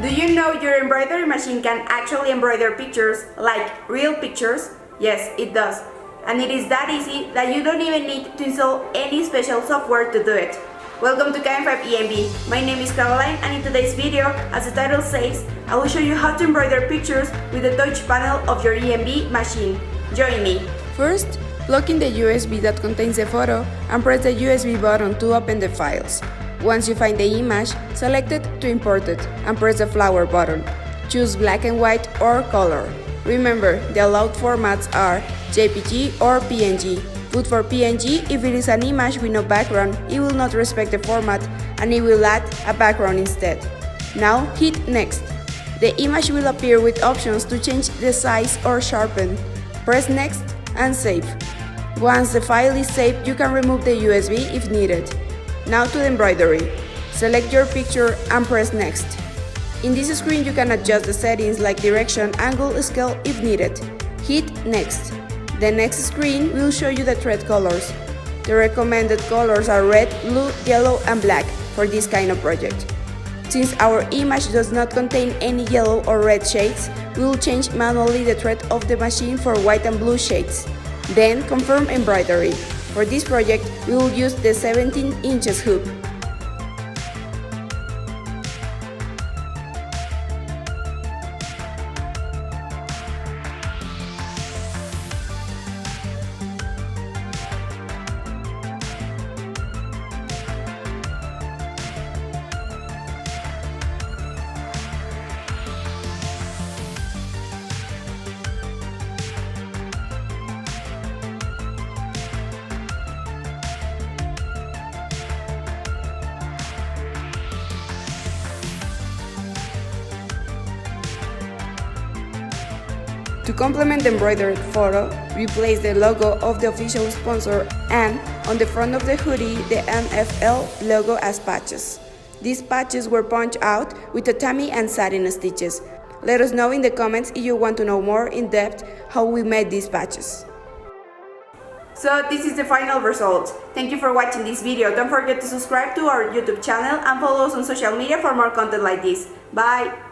Do you know your embroidery machine can actually embroider pictures like real pictures? Yes, it does. And it is that easy that you don't even need to install any special software to do it. Welcome to KM5 EMB. My name is Caroline, and in today's video, as the title says, I will show you how to embroider pictures with the touch panel of your EMB machine. Join me. First, plug in the USB that contains the photo and press the USB button to open the files. Once you find the image, select it to import it and press the flower button. Choose black and white or color. Remember, the allowed formats are JPG or PNG. Put for PNG if it is an image with no background, it will not respect the format and it will add a background instead. Now hit Next. The image will appear with options to change the size or sharpen. Press Next and save. Once the file is saved, you can remove the USB if needed. Now to the embroidery. Select your picture and press Next. In this screen you can adjust the settings like direction, angle, scale if needed. Hit Next. The next screen will show you the thread colors. The recommended colors are red, blue, yellow and black for this kind of project. Since our image does not contain any yellow or red shades, we will change manually the thread of the machine for white and blue shades. Then confirm embroidery. For this project, we will use the 17 inches hoop. To complement the embroidered photo, replace the logo of the official sponsor and, on the front of the hoodie, the NFL logo as patches. These patches were punched out with tatami and satin stitches. Let us know in the comments if you want to know more in depth how we made these patches. So this is the final result. Thank you for watching this video. Don't forget to subscribe to our YouTube channel and follow us on social media for more content like this. Bye!